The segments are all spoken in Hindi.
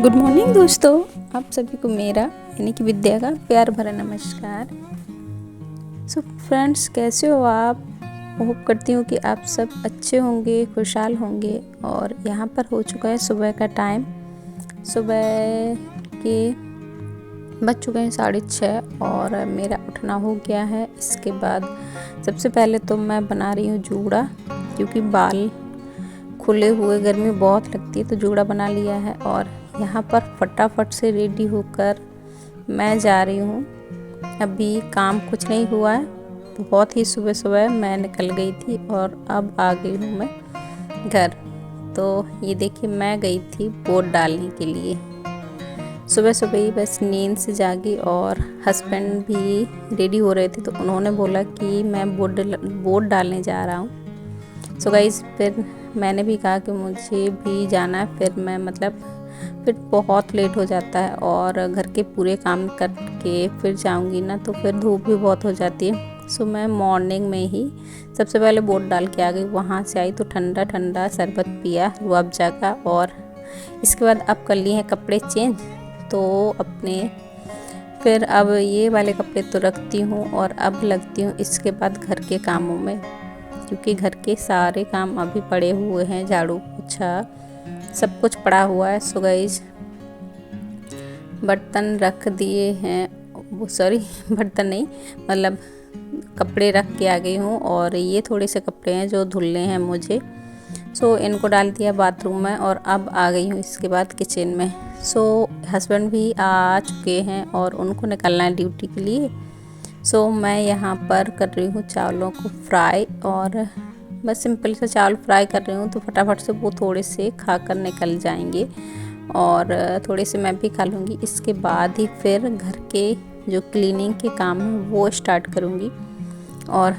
गुड मॉर्निंग दोस्तों, आप सभी को मेरा यानी कि विद्या का प्यार भरा नमस्कार। सो फ्रेंड्स, कैसे हो आप? होप करती हूँ कि आप सब अच्छे होंगे, खुशहाल होंगे। और यहाँ पर हो चुका है सुबह का टाइम। सुबह के बज चुके हैं 6:30 और मेरा उठना हो गया है। इसके बाद सबसे पहले तो मैं बना रही हूँ जूड़ा, क्योंकि बाल खुले हुए गर्मी बहुत लगती है, तो जूड़ा बना लिया है। और यहाँ पर फटाफट से रेडी होकर मैं जा रही हूँ। अभी काम कुछ नहीं हुआ है, बहुत ही सुबह सुबह मैं निकल गई थी और अब आ गई हूँ मैं घर। तो ये देखिए, मैं गई थी वोट डालने के लिए। सुबह सुबह ही बस नींद से जागी और हस्बैंड भी रेडी हो रहे थे, तो उन्होंने बोला कि मैं वोट डालने जा रहा हूँ। सो गाइस, फिर मैंने भी कहा कि मुझे भी जाना है। फिर बहुत लेट हो जाता है और घर के पूरे काम करके फिर जाऊंगी ना, तो फिर धूप भी बहुत हो जाती है। सो मैं मॉर्निंग में ही सबसे पहले वोट डाल के आ गई। वहाँ से आई तो ठंडा ठंडा शरबत पिया रूअफ़ज़ा का, और इसके बाद अब कर लिए हैं कपड़े चेंज। तो अपने फिर अब ये वाले कपड़े तो रखती हूँ और अब लगती हूँ इसके बाद घर के कामों में, क्योंकि घर के सारे काम अभी पड़े हुए हैं। झाड़ू पोछा सब कुछ पड़ा हुआ है। सो गाइस, बर्तन रख दिए हैं, वो सॉरी बर्तन नहीं, मतलब कपड़े रख के आ गई हूँ। और ये थोड़े से कपड़े हैं जो धुलने हैं मुझे। सो इनको डाल दिया बाथरूम में और अब आ गई हूँ इसके बाद किचन में। सो हस्बैंड भी आ चुके हैं और उनको निकलना है ड्यूटी के लिए। सो मैं यहाँ पर कर रही हूँ चावलों को फ्राई, और बस सिंपल से चावल फ्राई कर रही हूँ, तो फटाफट से वो थोड़े से खाकर निकल जाएंगे और थोड़े से मैं भी खा लूँगी। इसके बाद ही फिर घर के जो क्लीनिंग के काम है वो स्टार्ट करूँगी। और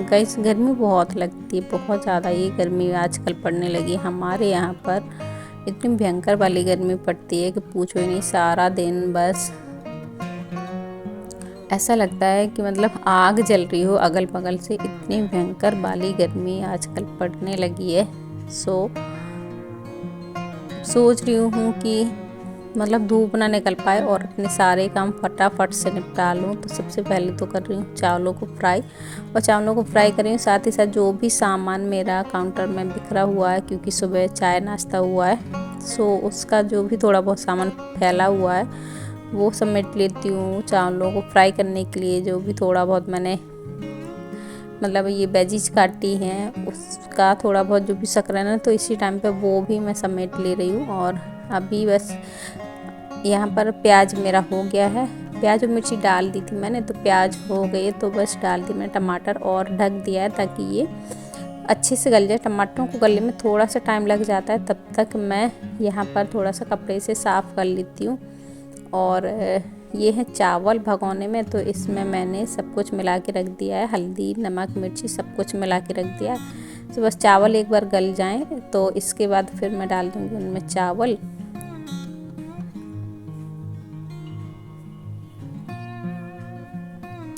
गाइस, गर्मी बहुत लगती है, बहुत ज़्यादा ये गर्मी आजकल पड़ने लगी हमारे यहाँ पर। इतनी भयंकर वाली गर्मी पड़ती है कि पूछो ही नहीं। सारा दिन बस ऐसा लगता है कि मतलब आग जल रही हो अगल बगल से, इतनी भयंकर वाली गर्मी आजकल पड़ने लगी है। सोच रही हूँ कि मतलब धूप ना निकल पाए और अपने सारे काम फटाफट से निपटा लूँ। तो सबसे पहले तो कर रही हूँ चावलों को फ्राई, और चावलों को फ्राई कर रही हूँ। साथ ही साथ जो भी सामान मेरा काउंटर में बिखरा हुआ है, क्योंकि सुबह चाय नाश्ता हुआ है, सो उसका जो भी थोड़ा बहुत सामान फैला हुआ है वो समेट लेती हूँ। चावलों को फ्राई करने के लिए जो भी थोड़ा बहुत मैंने मतलब ये वेजिज काटी हैं, उसका थोड़ा बहुत जो भी सकरन है, तो इसी टाइम पे वो भी मैं समेट ले रही हूँ। और अभी बस यहाँ पर प्याज मेरा हो गया है। प्याज और मिर्ची डाल दी थी मैंने, तो प्याज हो गए तो बस डाल दी मैंने टमाटर और ढक दिया है, ताकि ये अच्छे से गल जाए। टमाटरों को गलने में थोड़ा सा टाइम लग जाता है, तब तक मैं यहाँ पर थोड़ा सा कपड़े से साफ़ कर लेती हूँ। और ये है चावल भगोने में, तो इसमें मैंने सब कुछ मिला के रख दिया है, हल्दी नमक मिर्ची सब कुछ मिला के रख दिया है। तो बस चावल एक बार गल जाएं, तो इसके बाद फिर मैं डाल दूँगी उनमें चावल।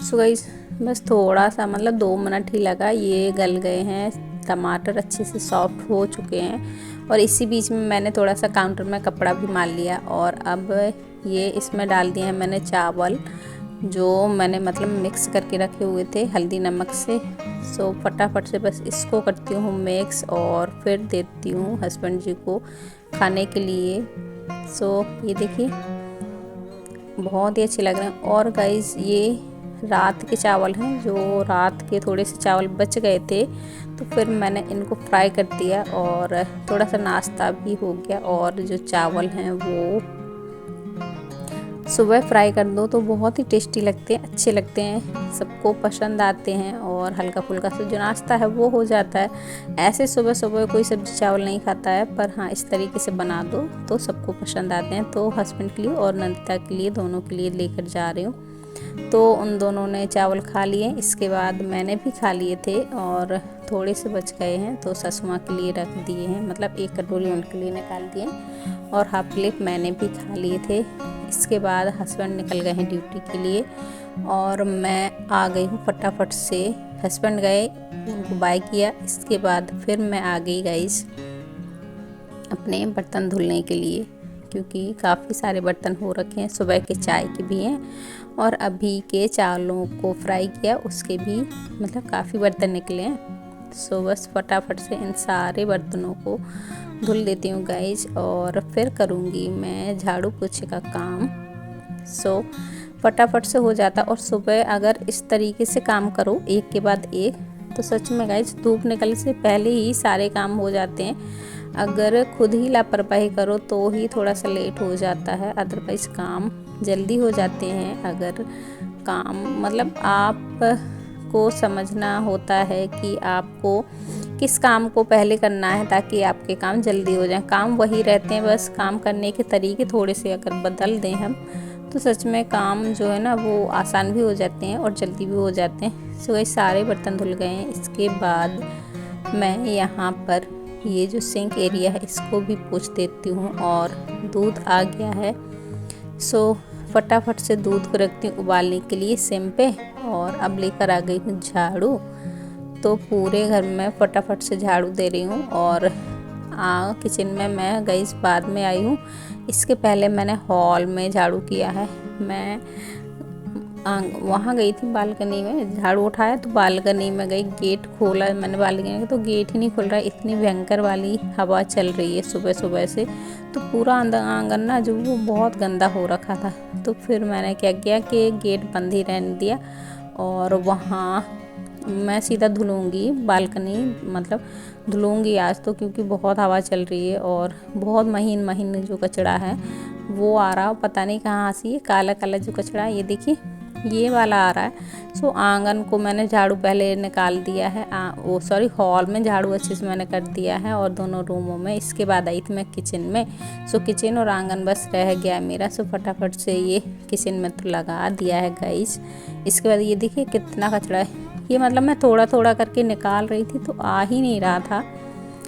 सो गाइस, बस थोड़ा सा मतलब 2 मिनट ही लगा, ये गल गए हैं। टमाटर अच्छे से सॉफ्ट हो चुके हैं। और इसी बीच में मैंने थोड़ा सा काउंटर में कपड़ा भी मार लिया, और अब ये इसमें डाल दिए हैं मैंने चावल, जो मैंने मतलब मिक्स करके रखे हुए थे हल्दी नमक से। सो फटाफट से बस इसको करती हूँ मिक्स, और फिर देती हूँ हस्बैंड जी को खाने के लिए। सो ये देखिए, बहुत ही अच्छे लग रहे हैं। और गाइस, ये रात के चावल हैं, जो रात के थोड़े से चावल बच गए थे, तो फिर मैंने इनको फ्राई कर दिया और थोड़ा सा नाश्ता भी हो गया। और जो चावल हैं वो सुबह फ्राई कर दो तो बहुत ही टेस्टी लगते हैं, अच्छे लगते हैं, सबको पसंद आते हैं। और हल्का फुल्का सा जो नाश्ता है वो हो जाता है। ऐसे सुबह सुबह कोई सब्जी चावल नहीं खाता है, पर हाँ इस तरीके से बना दो तो सबको पसंद आते हैं। तो हस्बैंड के लिए और नंदिता के लिए, दोनों के लिए लेकर जा रही हूँ। तो उन दोनों ने चावल खा लिए, इसके बाद मैंने भी खा लिए थे और थोड़े से बच गए हैं, तो ससुर माँ के लिए रख दिए हैं, मतलब एक कटोरी उनके लिए निकाल दिए, और हाफ प्लेट मैंने भी खा लिए थे। इसके बाद हस्बैंड निकल गए हैं ड्यूटी के लिए और मैं आ गई हूँ फटाफट से। हस्बैंड गए, उनको बाय किया, इसके बाद फिर मैं आ गई गाइस अपने बर्तन धुलने के लिए, क्योंकि काफ़ी सारे बर्तन हो रखे हैं, सुबह के चाय के भी हैं और अभी के चावलों को फ्राई किया उसके भी मतलब काफ़ी बर्तन निकले हैं। सो बस फटाफट से इन सारे बर्तनों को धुल देती हूँ गाइज और फिर करूँगी मैं झाड़ू पोछे का काम। सो फटाफट से हो जाता। और सुबह अगर इस तरीके से काम करो एक के बाद एक तो सच में गाइज धूप निकलने से पहले ही सारे काम हो जाते हैं। अगर खुद ही लापरवाही करो तो ही थोड़ा सा लेट हो जाता है, अदरवाइज काम जल्दी हो जाते हैं। अगर काम मतलब आप को समझना होता है कि आपको किस काम को पहले करना है ताकि आपके काम जल्दी हो जाए। काम वही रहते हैं, बस काम करने के तरीके थोड़े से अगर बदल दें हम तो सच में काम जो है ना वो आसान भी हो जाते हैं और जल्दी भी हो जाते हैं। सो ये सारे बर्तन धुल गए हैं। इसके बाद मैं यहाँ पर ये जो सिंक एरिया है इसको भी पोंछ देती हूँ और दूध आ गया है। सो फटाफट से दूध को रखती हूँ उबालने के लिए सिम पे और अब लेकर आ गई हूँ झाड़ू। तो पूरे घर में फटाफट से झाड़ू दे रही हूँ और किचन में मैं गई बाद में आई हूँ। इसके पहले मैंने हॉल में झाड़ू किया है। मैं वहाँ गई थी बालकनी में, झाड़ू उठाया तो बालकनी में गई, गेट खोला मैंने बालकनी में तो गेट ही नहीं खुल रहा। इतनी भयंकर वाली हवा चल रही है सुबह सुबह से, तो पूरा आंगन ना जो वो बहुत गंदा हो रखा था। तो फिर मैंने क्या किया कि गेट बंद ही रहने दिया और वहाँ मैं सीधा धुलूँगी बालकनी, मतलब धुलूँगी आज तो, क्योंकि बहुत हवा चल रही है और बहुत महीन महीन जो कचड़ा है वो आ रहा, पता नहीं कहाँ से ये काला काला जो कचड़ा है ये देखिए ये वाला आ रहा है। सो आंगन को मैंने झाड़ू पहले निकाल दिया है, हॉल में झाड़ू अच्छे से मैंने कर दिया है और दोनों रूमों में। इसके बाद आई थी मैं किचन में। सो किचन और आंगन बस रह गया मेरा। सो फटाफट से ये किचन में तो लगा दिया है गाइस। इसके बाद ये देखिए कितना कचड़ा है, ये मतलब मैं थोड़ा थोड़ा करके निकाल रही थी तो आ ही नहीं रहा था,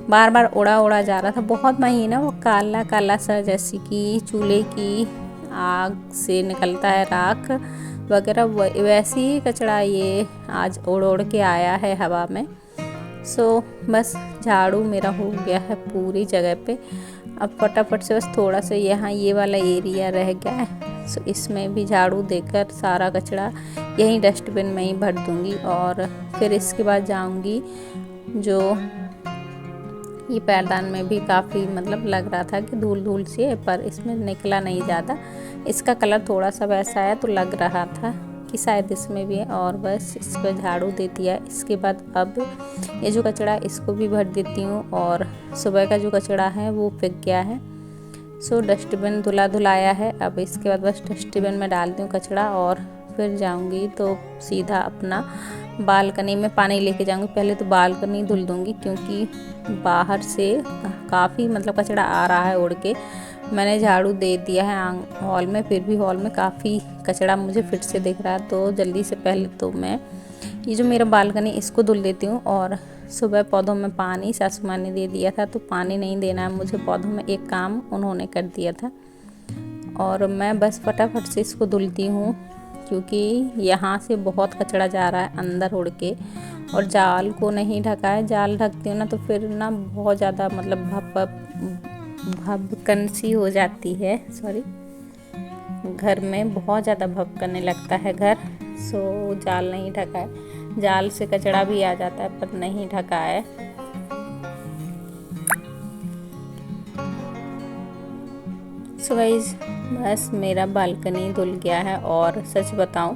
बार बार उड़ा उड़ा जा रहा था। बहुत महीना वो काला काला सा जैसे कि चूल्हे की आग से निकलता है राख वगैरह, वैसे ही कचड़ा ये आज उड़ उड़ के आया है हवा में। सो बस झाड़ू मेरा हो गया है पूरी जगह पे। अब फटाफट से बस थोड़ा सा यहाँ ये वाला एरिया रह गया है। सो इसमें भी झाड़ू देकर सारा कचड़ा यहीं डस्टबिन में ही भर दूँगी और फिर इसके बाद जाऊँगी। जो ये पैरदान में भी काफ़ी मतलब लग रहा था कि धूल धूल सी है, पर इसमें निकला नहीं ज़्यादा। इसका कलर थोड़ा सा वैसा है तो लग रहा था कि शायद इसमें भी है। और बस इस पर झाड़ू दे दिया। इसके बाद अब ये जो कचड़ा इसको भी भर देती हूँ और सुबह का जो कचड़ा है वो फेंक गया है। सो डस्टबिन धुला धुलाया है। अब इसके बाद बस डस्टबिन में डालती हूँ कचड़ा और फिर जाऊँगी तो सीधा अपना बालकनी में पानी लेके जाऊँगी। पहले तो बालकनी धुल दूँगी क्योंकि बाहर से काफ़ी मतलब कचड़ा आ रहा है उड़ के। मैंने झाड़ू दे दिया है हॉल में, फिर भी हॉल में काफ़ी कचड़ा मुझे फिर से दिख रहा है। तो जल्दी से पहले तो मैं ये जो मेरा बालकनी इसको धुल देती हूँ। और सुबह पौधों में पानी सासू माँ ने दे दिया था तो पानी नहीं देना है मुझे पौधों में, एक काम उन्होंने कर दिया था। और मैं बस फटाफट से इसको धुलती हूँ क्योंकि यहाँ से बहुत कचड़ा जा रहा है अंदर उड़ के। और जाल को नहीं ढका है, जाल ढकती हूँ ना तो फिर ना बहुत ज़्यादा मतलब भभकन सी हो जाती है, सॉरी, घर में बहुत ज़्यादा भभकने लगता है घर। सो जाल नहीं ढका है, जाल से कचड़ा भी आ जाता है पर नहीं ढका है। सो गाइस बस मेरा बालकनी धुल गया है। और सच बताऊं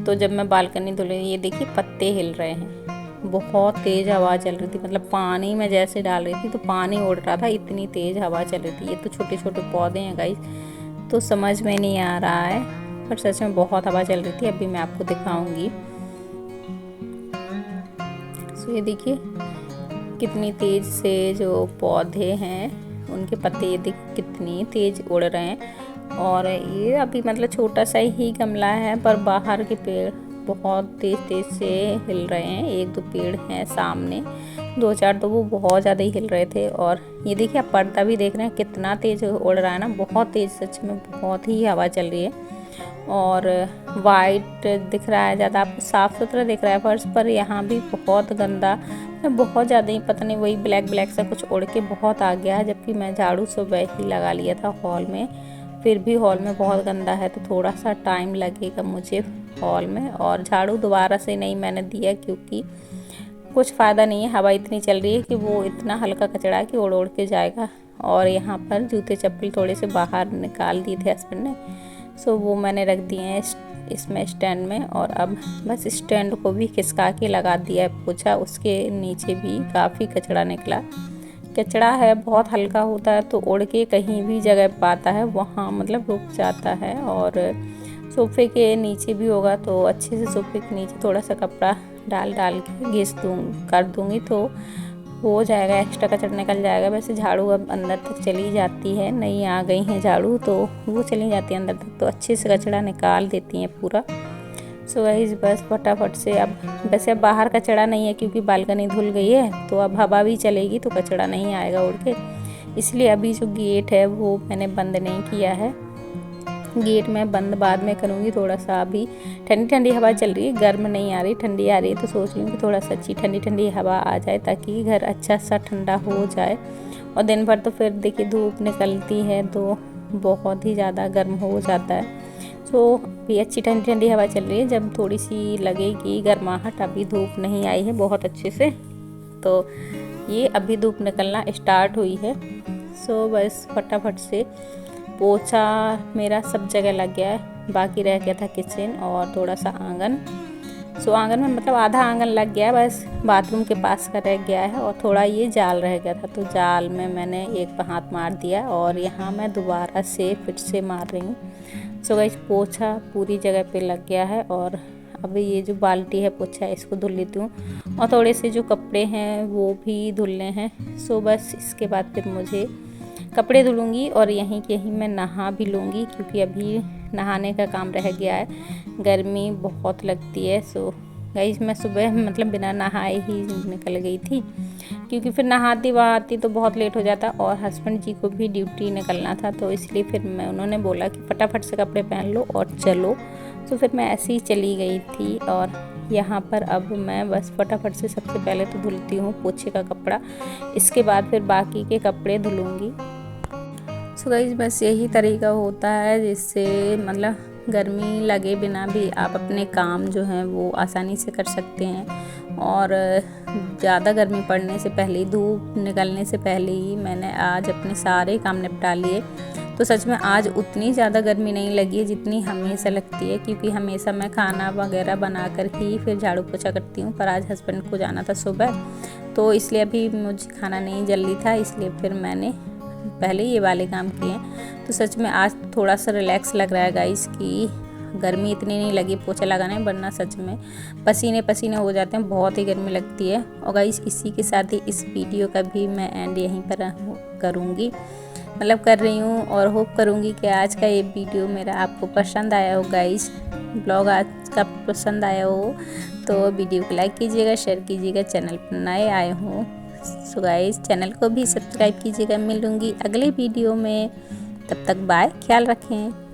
तो जब मैं बालकनी धुल रही, ये देखिए पत्ते हिल रहे हैं, बहुत तेज़ हवा चल रही थी। मतलब पानी में जैसे डाल रही थी तो पानी उड़ रहा था, इतनी तेज़ हवा चल रही थी। ये तो छोटे छोटे पौधे हैं गाइस तो समझ में नहीं आ रहा है, पर सच में बहुत हवा चल रही थी। अभी मैं आपको दिखाऊंगी। सो ये देखिए कितनी तेज़ से जो पौधे हैं उनके पत्ते ये देखिए कितनी तेज़ उड़ रहे हैं। और ये अभी मतलब छोटा सा ही गमला है पर बाहर के पेड़ बहुत तेज़ से हिल रहे हैं। एक दो पेड़ हैं सामने, दो चार तो वो बहुत ज़्यादा ही हिल रहे थे। और ये देखिए आप पर्दा भी देख रहे हैं कितना तेज़ उड़ रहा है ना, बहुत तेज़, सच में बहुत ही हवा चल रही है। और वाइट दिख रहा है ज़्यादा, आपको साफ़ सुथरा दिख रहा है फर्श, पर यहाँ भी बहुत गंदा, बहुत ज़्यादा ही पता नहीं वही ब्लैक ब्लैक सा कुछ उड़ के बहुत आ गया है। जबकि मैं झाड़ू सुबह ही लगा लिया था हॉल में, फिर भी हॉल में बहुत गंदा है, तो थोड़ा सा टाइम लगेगा मुझे हॉल में। और झाड़ू दोबारा से नहीं मैंने दिया, क्योंकि कुछ फ़ायदा नहीं है, हवा इतनी चल रही है कि वो इतना हल्का कचरा है कि उड़ उड़ के जाएगा। और यहाँ पर जूते चप्पल थोड़े से बाहर निकाल दिए थे हस्बैंड ने, सो वो मैंने रख दिए हैं इसमें स्टैंड में। और अब बस स्टैंड को भी खिसका के लगा दिया है पोछा, उसके नीचे भी काफ़ी कचरा निकला। कचरा है बहुत हल्का होता है, तो उड़ के कहीं भी जगह पाता है वहाँ मतलब रुक जाता है। और सोफ़े के नीचे भी होगा, तो अच्छे से सोफ़े के नीचे थोड़ा सा कपड़ा डाल के घिस कर दूँगी, तो हो जाएगा, एक्स्ट्रा कचरा निकल जाएगा। वैसे झाड़ू अब अंदर तक चली जाती है, नई आ गई हैं झाड़ू, तो वो चली जाती है अंदर तक, तो अच्छे से कचरा निकाल देती हैं पूरा। सो गाइस बस फटाफट से अब, वैसे अब बाहर कचरा नहीं है क्योंकि बालकनी धुल गई है, तो अब हवा भी चलेगी तो कचरा नहीं आएगा उड़ के। इसलिए अभी जो गेट है वो मैंने बंद नहीं किया है, गेट मैं बंद बाद में करूँगी। थोड़ा सा अभी ठंडी ठंडी हवा चल रही है, गर्म नहीं आ रही, ठंडी आ रही है, तो सोच रही हूँ कि थोड़ा सा अच्छी ठंडी ठंडी हवा आ जाए ताकि घर अच्छा सा ठंडा हो जाए। और दिन भर तो फिर देखिए धूप निकलती है तो बहुत ही ज़्यादा गर्म हो जाता है। तो अभी अच्छी ठंडी ठंडी हवा चल रही है, जब थोड़ी सी लगेगी गर्माहट, अभी धूप नहीं आई है बहुत अच्छे से, तो ये अभी धूप निकलना स्टार्ट हुई है। सो बस फटाफट से पोछा मेरा सब जगह लग गया है, बाकी रह गया था किचन और थोड़ा सा आंगन। सो आंगन में मतलब आधा आंगन लग गया, बस बाथरूम के पास का रह गया है, और थोड़ा ये जाल रह गया था, तो जाल में मैंने एक हाथ मार दिया और यहाँ मैं दोबारा से फिर से मार रही हूँ। सो गाइस पोछा पूरी जगह पे लग गया है, और अब ये जो बाल्टी है पोछा इसको धुल लेती हूँ, और थोड़े से जो कपड़े हैं वो भी धुलने हैं। सो बस इसके बाद फिर मुझे कपड़े धुलूँगी और यहीं के यहीं मैं नहा भी लूँगी, क्योंकि अभी नहाने का काम रह गया है, गर्मी बहुत लगती है। सो गाइस मैं सुबह मतलब बिना नहाए ही निकल गई थी, क्योंकि फिर नहाती आती तो बहुत लेट हो जाता, और हस्बैंड जी को भी ड्यूटी निकलना था, तो इसलिए फिर उन्होंने बोला कि फटाफट से कपड़े पहन लो और चलो। तो फिर मैं ऐसे ही चली गई थी, और यहाँ पर अब मैं बस फटाफट से सबसे पहले तो धुलती हूँ पोछे का कपड़ा, इसके बाद फिर बाकी के कपड़े धुलूँगी। सो गाइस बस यही तरीका होता है जिससे मतलब गर्मी लगे बिना भी आप अपने काम जो हैं वो आसानी से कर सकते हैं। और ज़्यादा गर्मी पड़ने से पहले, धूप निकलने से पहले ही मैंने आज अपने सारे काम निपटा लिए, तो सच में आज उतनी ज़्यादा गर्मी नहीं लगी है जितनी हमेशा लगती है, क्योंकि हमेशा मैं खाना वगैरह बना कर ही फिर झाड़ू पोछा करती हूँ। पर आज हस्बैंड को जाना था सुबह, तो इसलिए अभी मुझे खाना नहीं जल्दी था, इसलिए फिर मैंने पहले ये वाले काम किए। तो सच में आज थोड़ा सा रिलैक्स लग रहा है गाइस, कि गर्मी इतनी नहीं लगी पोछा लगाने, वरना सच में पसीने पसीने हो जाते हैं, बहुत ही गर्मी लगती है। और गाइस इसी के साथ ही इस वीडियो का भी मैं एंड यहीं पर करूँगी, मतलब कर रही हूँ, और होप करूँगी कि आज का ये वीडियो मेरा आपको पसंद आया हो गाइस, ब्लॉग आज का पसंद आया हो तो वीडियो को लाइक कीजिएगा, शेयर कीजिएगा, चैनल पर नए आए हों सो गाइस चैनल को भी सब्सक्राइब कीजिएगा। मिलूँगी अगले वीडियो में, तब तक बाय, ख्याल रखें।